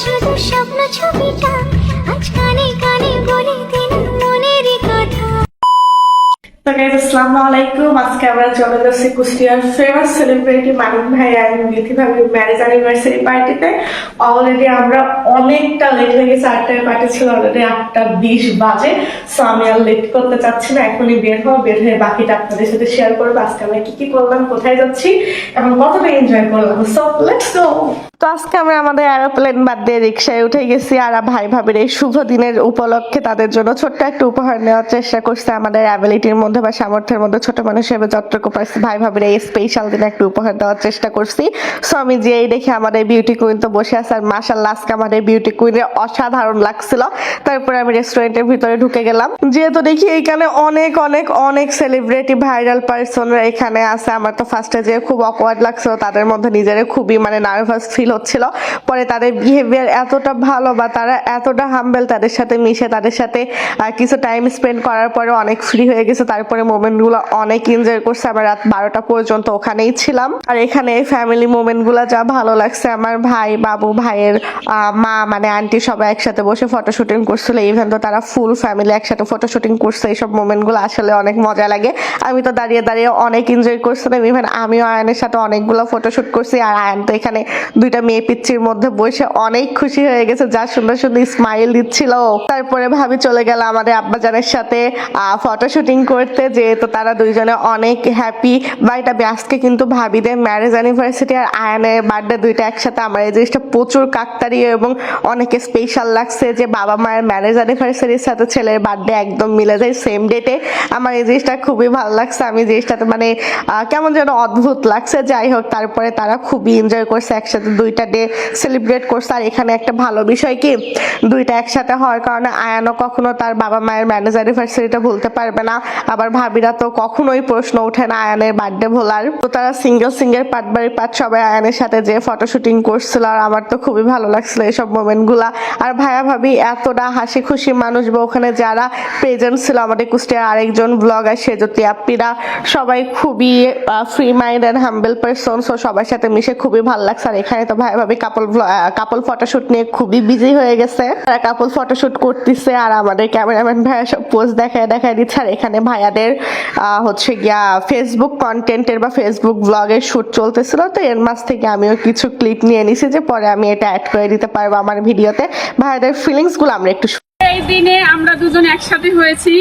শুধু স্বপ্ন ছবিটা আজ কানে কানে বলে দিন মনের কথা। তো গাইস আসসালামু আলাইকুম। আজকে আমরা চলে যাচ্ছি কুষ্টিয়ার ফেমাস সেলিব্রিটি মানিক ভাই আর মিথি ভাবির ম্যারেজ অ্যানিভার্সারি পার্টিতে। অলরেডি আমরা অনেকটা লেট হয়ে গেছে, 8টায় পার্টি ছিল, অলরেডি 8:20 বাজে। সো আমি আর লেট করতে চাচ্ছি না, এখনই বের হয়ে বাকিটা আপনাদের সাথে শেয়ার করবো। আজকে আমরা কি কি করলাম, কোথায় যাচ্ছি এবং কতটা এনজয় করলাম। So let's go. তো আজকে আমরা আমাদের এরোপ্লেন বাদ দিয়ে রিক্সায় উঠে গেছি আর ভাই ভাবির এই শুভ দিনের উপলক্ষে তাদের জন্য ছোট্ট একটা উপহার নেওয়ার চেষ্টা করছে। আমাদের অ্যাবিলিটির মধ্যে বা সামর্থ্যের মধ্যে ছোট মানুষ হিসেবে যতটুকু পারছি ভাই ভাবির এই স্পেশাল দিনে একটা উপহার দেওয়ার চেষ্টা করছি। সো আমি যেই দেখে আমাদের বিউটি কুইন তো বসে আছে আর মাশাআল্লাহ আজকে আমাদের বিউটি কুইনের অসাধারণ লাগছিল। তারপরে আমি রেস্টুরেন্টের ভিতরে ঢুকে গেলাম, যেহেতু দেখি এইখানে অনেক অনেক অনেক সেলিব্রিটি ভাইরাল পার্সনরা এখানে আছে। আমার তো ফার্স্টে যে খুব অকওয়ার্ড লাগছিল, তাদের মধ্যে নিজেরা খুবই নার্ভাস ফিল হচ্ছিল। পরে তাদের বিহেভিয়ার এতটা ভালো বা তারা এতটা হাম্বেল, তাদের সাথে মিশে তাদের সাথে কিছু টাইম স্পেন্ড করার পরে অনেক ফ্রি হয়ে গেছে। তারপরে মোমেন্ট গুলো অনেক এনজয় করছে। আমরা রাত 12টা পর্যন্ত ওখানেই ছিলাম। আর এখানে ফ্যামিলি মোমেন্ট গুলা যা ভালো লাগছে। আমার ভাই, বাবু, ভাইয়ের মা আন্টি সবাই একসাথে বসে ফটো শুটিং করছিল। ইভেন তো তারা ফুল ফ্যামিলি একসাথে ফটো শুটিং করছে। এইসব মোমেন্ট গুলো আসলে অনেক মজা লাগে। আমি তো দাঁড়িয়ে দাঁড়িয়ে অনেক এনজয় করছিলাম। ইভেন আমিও আয়ানের সাথে অনেকগুলো ফটো শুট করছি। আর আয়ান তো এখানে দুইটা মেয়ে পিচ্চির মধ্যে বসে অনেক খুশি হয়ে গেছে, যা সুন্দর সুন্দর স্মাইল দিচ্ছিল। তারপরে ভাবি চলে গেল আমাদের আব্বাজানের সাথে ফটো শুটিং করতে, যেহেতু তারা দুইজনে অনেক হ্যাপি। বা এটা আজকে কিন্তু ভাবিদের ম্যারেজ অ্যানিভার্সারি আর আয়ানের বার্থডে দুইটা একসাথে। আমার এই জিনিসটা প্রচুর কাকতাড়িয়ে এবং অনেক স্পেশাল লাগছে যে বাবা মায়ের ম্যারেজ অ্যানিভার্সারির সাথে ছেলের বার্থডে একদম মিলে যায় সেম ডেটে। আমার এই জিনিসটা খুবই ভালো লাগছে। আমি জিনিসটাতে কেমন যেন অদ্ভুত লাগছে। যাই হোক, তারপরে তারা খুবই এনজয় করছে, একসাথে দুইটা ডে সেলিব্রেট করছে। আর এখানে একটা ভালো বিষয় কি, দুইটা একসাথে হওয়ার কারণে আয়ানও কখনো তার বাবা মায়ের ম্যারেজ অ্যানিভার্সারিটা ভুলতে পারবে না। আবার ভাবিরা তো কখনোই প্রশ্ন ওঠে না আয়ানের বার্থডে ভোলার। তো তারা সিঙ্গেল পার্ট বাই পার্ট সবাই আয়ানের সাথে যে ফটো শুটিং করছিল। আর আমার তো খুবই ভালো লাগছিল এইসব মোমেন্ট গুলা। আর ভাইয়া ভাবি এতটা হাসি খুশি মানুষ, বা ওখানে যারা প্রেজেন্ট ছিল আমাদের কুষ্টিয়ার আরেকজন ব্লগার সেজতি আপ্পিরা, সবাই খুবই free mind and humble person. So সবার সাথে মিশে খুবই ভালো লাগছে। আর এখানে তো ভাইয়া ভাবি কাপল ফটোশুট নিয়ে খুবই বিজি হয়ে গেছে। তারা কাপল ফটোশুট করতেছে আর আমাদের ক্যামেরাম্যান ভাইয়া সব পোস্ট দেখায় দিচ্ছে। আর এখানে ভাইয়াদের হচ্ছে গিয়া ফেসবুক কন্টেন্টের বা ফেসবুক ব্লগের শুট চলতেছিল। তো এর মাঝ থেকে আমিও কিছু ক্লিপ নিয়ে নিছি, যে পরে আমি এটা অ্যাড করে দিতে পারবো আমার ভিডিওতে। ভাইয়াদের ফিলিংস গুলো আমরা একটু। এই দিনে আমরা দুজন একসাথে হয়েছি,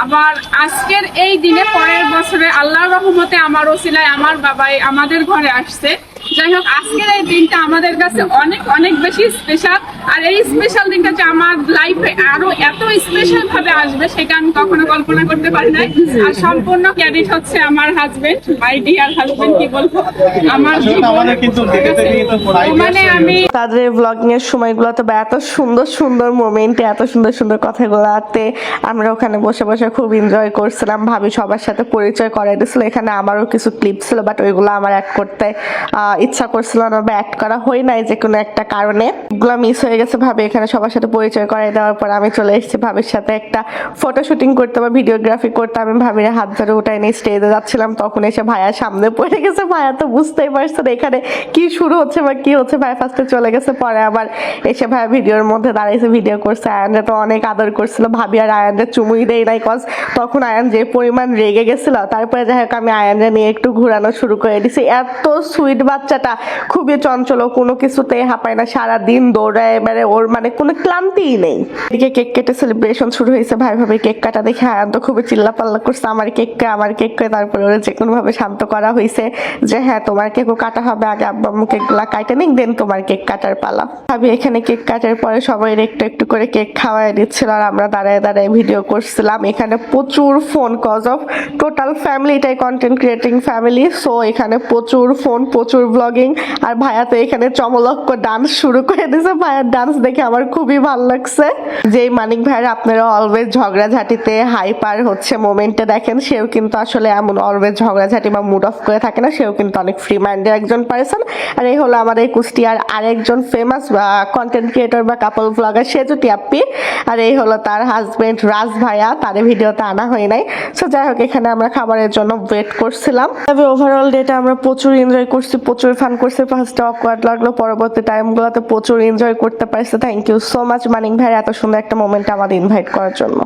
আবার আজকের এই দিনে পরের বছরে আল্লাহর রহমতে আমার ওসিলায় আমার বাবাই আমাদের ঘরে আসছে। যাই হোক, আজকের এই দিনটা আমাদের কাছে অনেক অনেক বেশি স্পেশাল। আর এই স্পেশাল দিনটা যে আমার লাইফে আরো এত স্পেশাল ভাবে আসবে সেটা আমি কখনো কল্পনা করতে পারি নাই। আর সম্পূর্ণ ক্রেডিট হচ্ছে আমার হাজবেন্ড, মাই ডিয়ার হাজবেন্ড। কি বলবো, আমার আমি তাদের ব্লগিং এর সময়গুলোতে বা এত সুন্দর সুন্দর মোমেন্টে এত সুন্দর সুন্দর কথাগুলোতে আমরা ওখানে বসে বসে খুব এনজয় করছিলাম। ভাবি সবার সাথে পরিচয় করাই দিয়েছিল। এখানে আমারও কিছু ক্লিপ ছিল, বাট ওইগুলো আমার অ্যাড করতে ইচ্ছা করছিল না বা অ্যাড করা হয় নাই যে কোনো একটা কারণে। এগুলো মিস হয়ে গেছে। ভাবি এখানে সবার সাথে পরিচয় করাই দেওয়ার পর আমি চলে এসেছি ভাবির সাথে একটা ফটো শুটিং করতে বা ভিডিওগ্রাফি করতে। আমি ভাবির হাত ধরে উঠাই নিয়ে স্টেজে যাচ্ছিলাম, তখন এসে ভাইয়া সামনে পড়ে গেছে। ভাইয়া তো বুঝতেই পারছেন এখানে কি শুরু হচ্ছে বা কি হচ্ছে। ভাইয়া ফার্স্টে চলে গেছে, পরে আবার এসে ভাইয়া ভিডিওর মধ্যে দাঁড়িয়েছে, ভিডিও করছে। আয়ানরা তো অনেক আদর করছিল। ভাবি আর আয়ানরা চুমুই দেয় নাই, কজ তখন আয়ান যে পরিমাণ রেগে গেছিল। তারপরে যাই হোক আমি আয়ানরা নিয়ে একটু ঘুরানো শুরু করে দিছি। এত সুইট বাচ্চাটা, খুবই চঞ্চল, কোনো কিছুতেই হাঁপায় না, সারাদিন দৌড়ায়, ওর কোনো ক্লান্তিই নেই। এদিকে কেক কেটে সেলিব্রেশন শুরু হয়েছে। ভাই ভাবি কেক কাটা দেখে আয়ান তো খুবই চিল্লাপাল্লা করছে, আমার কেক কে। তারপরে ওরা যে কোনো ভাবে শান্ত করা হয়েছে যে হ্যাঁ তোমার কেকও কাটা হবে, আগে আব্বা আম্মু কেকগুলা কাটে নিক, দেন তোমার কেক কাটার পালা। ভাবি এখানে কেক কাটার পরে সবাই একটু একটু করে কেক খাওয়াই দিচ্ছিল আর আমরা দাঁড়ায় দাঁড়ায় ভিডিও করছিলাম। এখানে প্রচুর ফোন, কজ অফ টোটাল ফ্যামিলিটাই কন্টেন্ট ক্রিয়েটিং ফ্যামিলি। সো এখানে প্রচুর ফোন, প্রচুর ব্লগিং। আর ভাইয়া তো এখানে চমলক্ষ ডান্স শুরু করে দিয়েছে। ভাইয়ার ডান্স দেখে আমার খুবই ভালো লাগছে। যে মানিক ভাইয়ের আপনারা অলওয়েজ ঝগড়াঝাটিতে হাইপার মোমেন্টে দেখেন, সেও কিন্তু আসলে এমন অলওয়েজ ঝগড়াঝাটি বা মুড অফ করে থাকে না। সেও কিন্তু অনেক ফ্রি মাইন্ডের একজন পার্সন। আর এই হলো আমাদের কুষ্টিয়ার আরেকজন ফেমাস কন্টেন্ট ক্রিয়েটর বা কাপল ব্লগার সেজতি আপ্পি। আর এই হলো তার হাজবেন্ড রাজ ভাইয়া, তার ভিডিওতে আনা হয় নাই। সো যাই হোক, এখানে আমরা খাবারের জন্য ওয়েট করছিলাম। তবে ওভারঅল ডেটা আমরা প্রচুর এনজয় করছি, প্রচুর প্রচুর ফান করছে, ফার্স্টে অকওয়ার্ড লাগলো, পরবর্তী টাইমগুলোতে প্রচুর এনজয় করতে পারছে। থ্যাংক ইউ সো মাচ মানিক ভাই এত সুন্দর একটা মোমেন্ট আমাদের ইনভাইট করার জন্য।